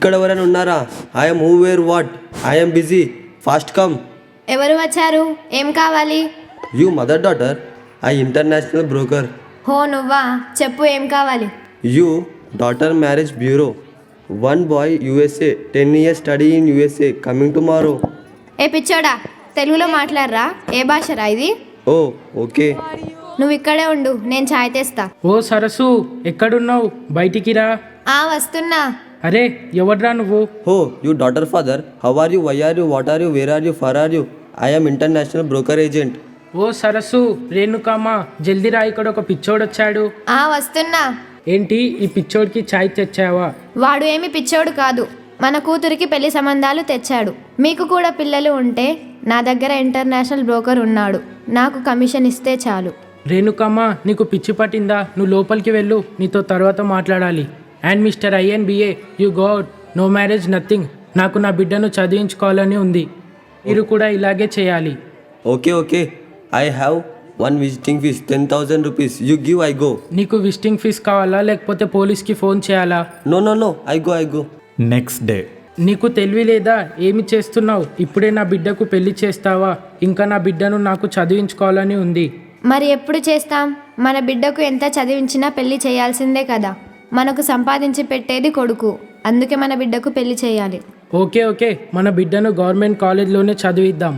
ఇక్కడ ఎవరైనా ఉన్నారా? I'm who where what, I'm busy, fast come. ఎవరు వచ్చారు? ఏం కావాలి? You mother daughter, I international broker. హో నువ్వా, చెప్పు ఏం కావాలి? You daughter marriage bureau. One boy USA, 10 years study in USA, coming tomorrow. ఏ పిచ్చోడా, తెలుగులో మాట్లాడరా? ఏ భాషరా ఇది? Oh okay. నువ్వు ఇక్కడే ఉండు, నేను ఛాయ్ తెస్తా. ఓ సరస్సు, ఎక్కడున్నావు? బయటికి రా. వస్తున్నా. అరే ఎవడ్రా నువ్వు? హో you daughter father, how are you, why are you, what are you, where are you, for are you? I'm international broker agent. ఓ సరస్సు, రేణుకామ, జల్దీ రా, ఇక్కడ ఒక పిచ్చోడొచ్చాడు. వస్తున్నా. ఏంటి, ఈ పిచ్చోడికి ఛాయ్ తెచ్చావా? వాడు ఏమి పిచ్చోడు కాదు, మన కూతురికి పెళ్లి సంబంధాలు తెచ్చాడు. మీకు కూడా పిల్లలు ఉంటే నా దగ్గర ఇంటర్నేషనల్ బ్రోకర్ ఉన్నాడు, నాకు కమిషన్ ఇస్తే చాలు. రేణుకమ్మ, నీకు పిచ్చి పట్టిందా? నువ్వు లోపలికి వెళ్ళు, నీతో తర్వాత మాట్లాడాలి. And mister INBA, you got, no marriage nothing. నాకు నా బిడ్డను చదివించుకోవాలని ఉంది, మీరు కూడా ఇలాగే చేయాలి. Okay okay, I have 1 visiting fees 10,000 rupees. You give, I go. నీకు విజిటింగ్ ఫీజ్ కావాలా లేకపోతే పోలీస్కి ఫోన్ చేయాలా? No no no, I go. Next day. నీకు తెలివి లేదా? ఏమి చేస్తున్నావు? ఇప్పుడే నా బిడ్డకు పెళ్లి చేస్తావా? ఇంకా నా బిడ్డను నాకు చదివించుకోవాలని ఉంది. మరి ఎప్పుడు చేస్తాం? మన బిడ్డకు ఎంత చదివించినా పెళ్లి చేయాల్సిందే కదా. మనకు సంపాదించి పెట్టేది కొడుకు, అందుకే మన బిడ్డకు పెళ్లి చేయాలి. ఓకే ఓకే, మన బిడ్డను గవర్నమెంట్ కాలేజ్లోనే చదివిద్దాం.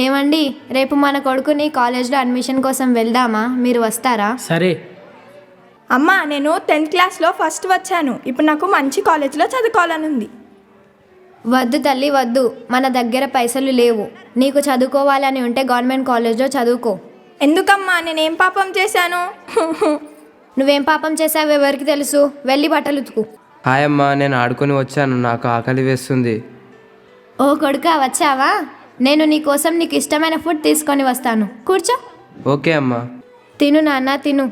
ఏమండి, రేపు మన కొడుకుని కాలేజ్లో అడ్మిషన్ కోసం వెళ్దామా? మీరు వస్తారా? సరే. అమ్మా, నేను 10th క్లాస్లో ఫస్ట్ వచ్చాను. ఇప్పుడు నాకు మంచి కాలేజ్లో చదువుకోవాలని ఉంది. వద్దు తల్లి వద్దు, మన దగ్గర పైసలు లేవు. నీకు చదువుకోవాలని ఉంటే గవర్నమెంట్ కాలేజ్లో చదువుకో. ఎందుకమ్మా, నేనేం పాపం చేశాను? నువ్వేం పాపం చేసావు ఎవరికి తెలుసు? వెళ్ళి బట్టలు ఉతుకు. హాయ్ అమ్మా, నేను ఆడుకొని వచ్చాను, నాకు ఆకలి వేస్తుంది. ఓ కొడుకా, వచ్చావా? నేను నీ కోసం నీకు ఇష్టమైన ఫుడ్ తీసుకొని వస్తాను, కూర్చో. ఓకే అమ్మా. తిను నాన్న, తిను.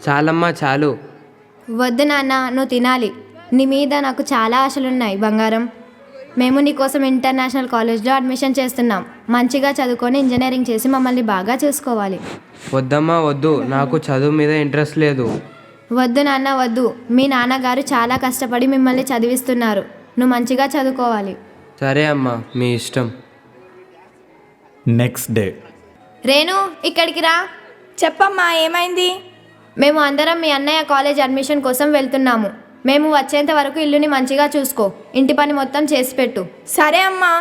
చాలమ్మా చాలు. వద్దు నాన్న, నువ్వు తినాలి. నీ మీద నాకు చాలా ఆశలున్నాయి బంగారం. మేము నీ కోసం ఇంటర్నేషనల్ కాలేజ్లో అడ్మిషన్ చేస్తున్నాం. మంచిగా చదువుకొని ఇంజనీరింగ్ చేసి మమ్మల్ని బాగా చూసుకోవాలి. వద్దమ్మా వద్దు, నాకు చదువు మీద ఇంట్రెస్ట్ లేదు. వద్దు నాన్న వద్దు, మీ నాన్నగారు చాలా కష్టపడి మిమ్మల్ని చదివిస్తున్నారు. నువ్వు మంచిగా చదువుకోవాలి. సరే అమ్మా, మీ ఇష్టం. Next day. రేణు, ఇక్కడికి రా. చెప్పమ్మా, ఏమైంది? మేము అందరం మీ అన్నయ్య కాలేజ్ అడ్మిషన్ కోసం వెళ్తున్నాము. మేము వచ్చేంత వరకు ఇల్లుని మంచిగా చూసుకో, ఇంటి పని మొత్తం చేసి పెట్టు. సరే అమ్మా.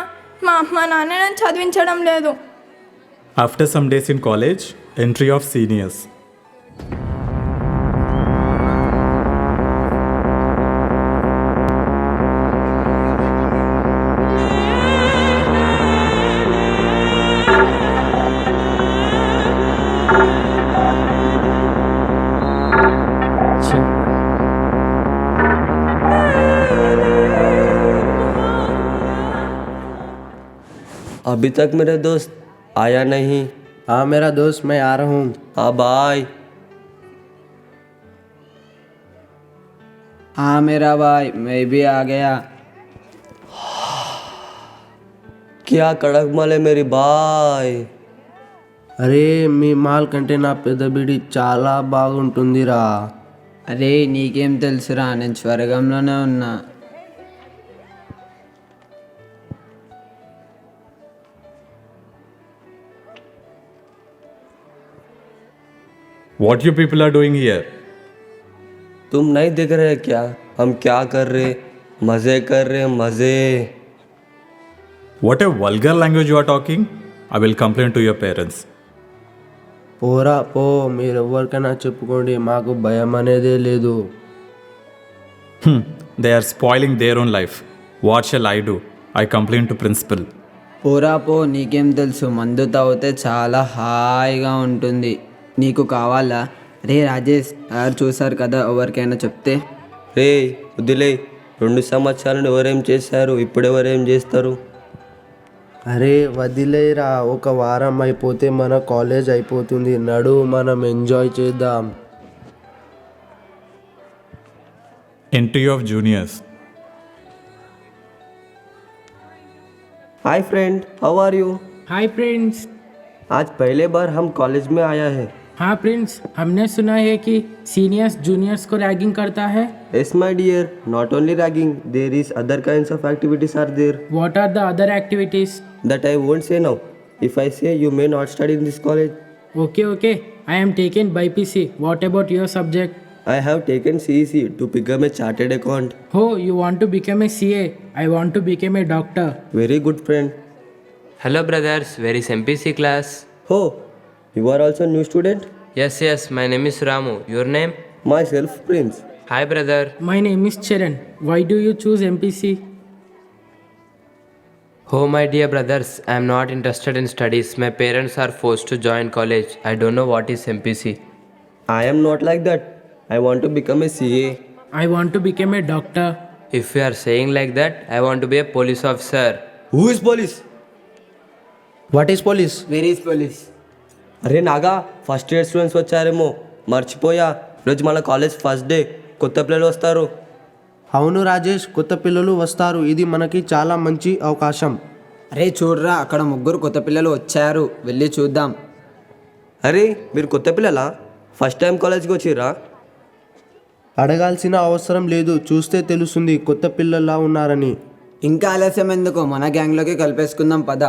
మా అమ్మ నాన్న నన్ను చదివించడం లేదు. After some days in college, entry of seniors. अभी तक मेरा दोस्त आया नहीं. हाँ मेरा दोस्त, मैं आ रहा हूँ. हाँ बाय. हाँ मेरा भाई, मैं भी आ गया. क्या कड़क माल है मेरी బాయ్. అరే, మీ మాల్ కంటే నా పెద్ద బిడి చాలా బాగుంటుందిరా. అరే నీకేం తెలుసురా, నేను స్వర్గంలోనే ఉన్నా. What you people are doing here? तुम नहीं देख रहे क्या हम क्या कर रहे? मजे कर रहे, मजे. What a vulgar language you are talking. I will complain to your parents. పోరా పో, మీరు ఎవరికైనా చెప్పుకోండి, మాకు భయం అనేదే లేదు. They are spoiling their own life. What shall I do? I complain to principal. పోరా పో, నీకేం తెలుసు, మందు తాగితే చాలా హాయిగా ఉంటుంది. నీకు కావాలా? రే రాజేష్, సార్ చూసారు కదా, ఎవరికైనా చెప్తే. రే వదిలే, 2 సంవత్సరాలు ఎవరేం చేశారు, ఇప్పుడు ఎవరేం చేస్తారు? అరే వదిలేరా, ఒక వారం అయిపోతే మన కాలేజ్ అయిపోతుంది. నడు, మనం ఎంజాయ్ చేద్దాం. Entry of juniors. Hi friend, how are you? Hi friends. आज पहले बार हम कॉलेज में आया है. हाँ प्रिंस, हमने सुना है कि सीनियर्स जूनियर्स को रैगिंग करता है. Yes, my dear. Not only ragging, there is other kinds of activities are there What are the other activities? that I won't say now. If I say, you may not study in this college. Okay. I am taken BPC. What about your subject? I have taken CEC to become a chartered accountant. Oh, you want to become a CA. I want to become a doctor. Very good friend. Hello brothers, very MPC class. Oh, you are also a new student? Yes my name is Ramu. Your name? Myself, Prince. Hi brother. My name is Charan. Why do you choose MPC? Oh my dear brothers, I am not interested in studies. My parents are forced to join college. I don't know what is MPC. I am not like that. I want to become a CA. I want to become a doctor. If you are saying like that, I want to be a police officer. Who is police? What is police? Where is police? అరే Naga, first year students వచ్చారేమో, మర్చిపోయా. ఈరోజు మన college first day, కొత్త పిల్లలు వస్తారు. అవును రాజేష్, కొత్త పిల్లలు వస్తారు. ఇది మనకి చాలా మంచి అవకాశం. అరే చూడరా, అక్కడ ముగ్గురు కొత్త పిల్లలు వచ్చారు, వెళ్ళి చూద్దాం. అరే మీరు కొత్త పిల్లలా? ఫస్ట్ టైం కాలేజ్కి వచ్చిర్రా? అడగాల్సిన అవసరం లేదు, చూస్తే తెలుస్తుంది కొత్త పిల్లల్లా ఉన్నారని. ఇంకా ఆలస్యం ఎందుకు, మన గ్యాంగ్లోకి కలిపేసుకుందాం పద.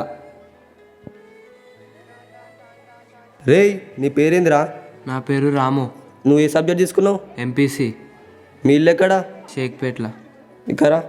రేయ్, నీ పేరేందిరా? నా పేరు రాము. నువ్వు ఏ సబ్జెక్ట్ తీసుకున్నావు? ఎంపీసీ. మీ ఇల్లు ఎక్కడా? షేక్పేట్ల. ఇక్కరా.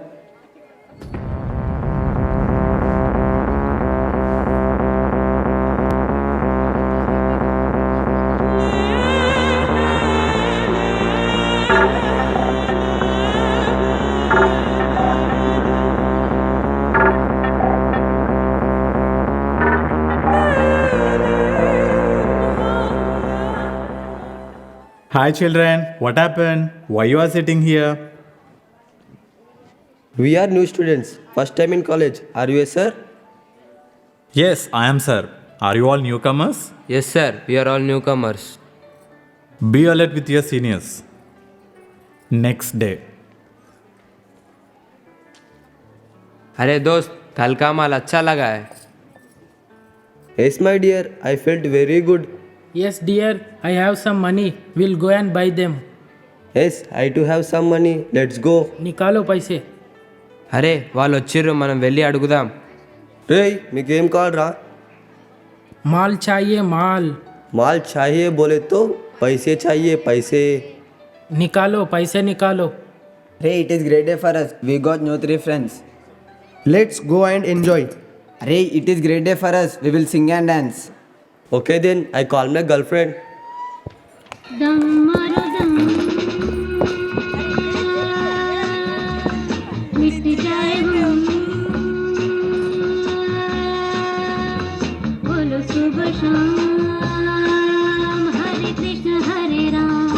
Hi children, what happened? Why you are sitting here? We are new students, first time in college. Are you a sir? Yes, I am sir. Are you all newcomers? Yes sir, we are all newcomers. Be alert with your seniors. Next day. अरे दोस्त, कल का माल अच्छा लगा है. Yes, my dear. I felt very good. Yes dear, I have some money. We'll go and buy them. Yes, I too have some money. Let's go. Niccolo paise. అరే వాళ్ళు వచ్చిర్రు, మనం వెళ్ళి అడుగుదాం. రేయ్, మీకేం కావాలరా? माल चाहिए माल. माल चाहिए बोले तो पैसे चाहिए, पैसे. निकालो पैसे निकालो. రే it is great day for us, we got new 3 friends. Let's go and enjoy. అరే it is great day for us, we will sing and dance. Okay then, I call my girlfriend. दम मारो दम मिट जाए हम बोलो सुबह शाम हरे कृष्ण हरे राम.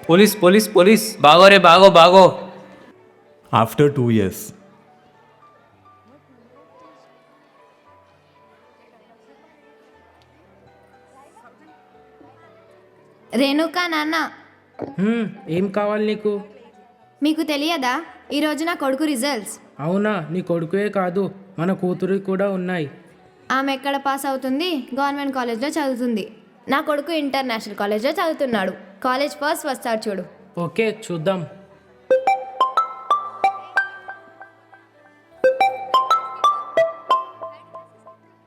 पुलिस पुलिस पुलिस, भागो रे भागो भागो. After 2 years. రేణుకా నాన్న, ఏం కావాలి నీకు? మీకు తెలియదా ఈరోజు నా కొడుకు రిజల్ట్స్? అవునా, నీ కొడుకుయే కాదు మన కూతురు కూడా ఉన్నాయి. ఆమె ఎక్కడ పాస్ అవుతుంది? గవర్నమెంట్ కాలేజ్లో చదువుతుంది. నా కొడుకు ఇంటర్నేషనల్ కాలేజ్లో చదువుతున్నాడు. కాలేజ్ ఫస్ట్ వస్తాడు చూడు. ఓకే చూద్దాం.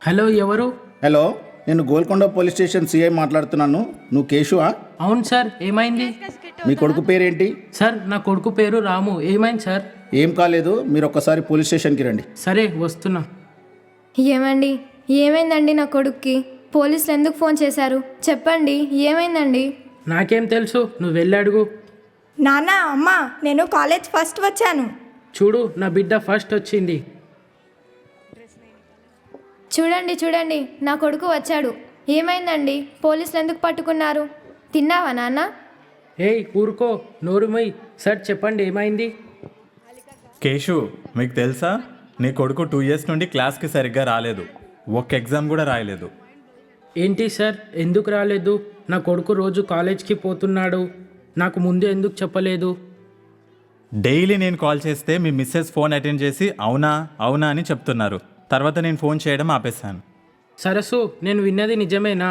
హలో ఎవరు? హలో, నేను గోల్కొండ పోలీస్ స్టేషన్ సిఐ మాట్లాడుతున్నాను. నువ్వు కేశువా? అవును సార్, ఏమైంది? మీ కొడుకు పేరేంటి? సార్ నా కొడుకు పేరు రాము. ఏమైంది సార్? ఏం కాలేదు, మీరు ఒక్కసారి పోలీస్ స్టేషన్కి రండి. సరే వస్తున్నా. ఏమండి, ఏమైందండి నా కొడుక్కి? పోలీసులు ఎందుకు ఫోన్ చేశారు? చెప్పండి, ఏమైందండి? నాకేం తెలుసు, నువ్వు వెళ్ళి అడుగు. నాన్న, అమ్మ, నేను కాలేజ్ ఫస్ట్ వచ్చాను. చూడు, నా బిడ్డ ఫస్ట్ వచ్చింది. చూడండి చూడండి, నా కొడుకు వచ్చాడు. ఏమైందండి? పోలీసులు ఎందుకు పట్టుకున్నారు? తిన్నావా నాన్న? ఏయ్ ఊరుకో, నోరుమై. సార్ చెప్పండి, ఏమైంది? కేశు, మీకు తెలుసా నీ కొడుకు 2 years నుండి క్లాస్కి సరిగ్గా రాలేదు. ఒక్క ఎగ్జామ్ కూడా రాయలేదు. ఏంటి సార్, ఎందుకు రాలేదు? నా కొడుకు రోజు కాలేజ్కి పోతున్నాడు. నాకు ముందు ఎందుకు చెప్పలేదు? డైలీ నేను కాల్ చేస్తే మీ మిస్సెస్ ఫోన్ అటెండ్ చేసి అవునా అవునా అని చెప్తున్నారు. తర్వాత నేను ఫోన్ చేయడం ఆపేశాను. సరస్సు నేను విన్నది నిజమేనా?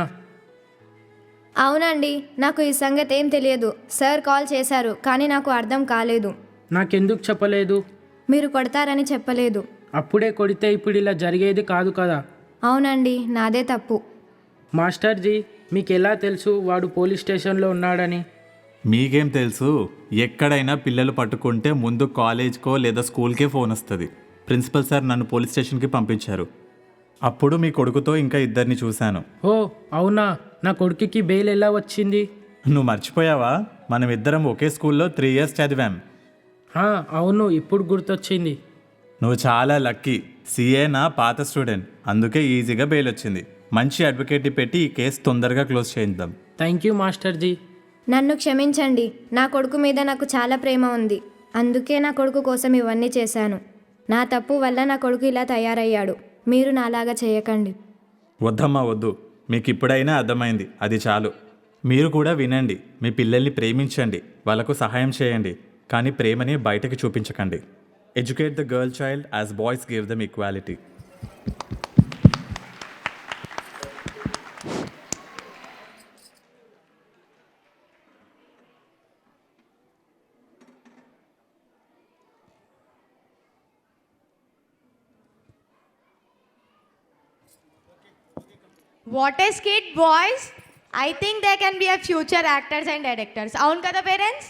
అవునండి, నాకు ఈ సంగతి ఏం తెలియదు. సార్ కాల్ చేశారు కానీ నాకు అర్థం కాలేదు. నాకెందుకు చెప్పలేదు? మీరు కొడతారని చెప్పలేదు. అప్పుడే కొడితే ఇప్పుడు ఇలా జరిగేది కాదు కదా. అవునండి, నాదే తప్పు. మాస్టర్జీ మీకు ఎలా తెలుసు వాడు పోలీస్ స్టేషన్లో ఉన్నాడని? మీకేం తెలుసు? ఎక్కడైనా పిల్లలు పట్టుకుంటే ముందు కాలేజ్కో లేదా స్కూల్కే ఫోన్ వస్తుంది. ప్రిన్సిపల్ సార్ నన్ను పోలీస్ స్టేషన్కి పంపించారు. అప్పుడు మీ కొడుకుతో ఇంకా ఇద్దరిని చూశాను. ఓ అవునా, నా కొడుకుకి బెయిల్ ఎలా వచ్చింది? నువ్వు మర్చిపోయావా? మనం ఇద్దరం ఒకే స్కూల్లో 3 years చదివాం. అవును, ఇప్పుడు గుర్తొచ్చింది. నువ్వు చాలా లక్కీ. సిఏ నా పాత స్టూడెంట్, అందుకే ఈజీగా బెయిల్ వచ్చింది. మంచి అడ్వకేట్ని పెట్టి ఈ కేసు తొందరగా క్లోజ్ చేద్దాం. థ్యాంక్ యూ మాస్టర్జీ. నన్ను క్షమించండి. నా కొడుకు మీద నాకు చాలా ప్రేమ ఉంది. అందుకే నా కొడుకు కోసం ఇవన్నీ చేశాను. నా తప్పు వల్ల నా కొడుకు ఇలా తయారయ్యాడు. మీరు నాలాగా చేయకండి. వద్దమ్మా వద్దు. మీకు ఇప్పుడైనా అర్థమైంది, అది చాలు. మీరు కూడా వినండి. మీ పిల్లల్ని ప్రేమించండి, వాళ్ళకు సహాయం చేయండి, కానీ ప్రేమని బయటకు చూపించకండి. Educate the girl child as boys give them equality. What a kid, boys! I think they can be a future actors and directors. అవును కదా పేరెంట్స్?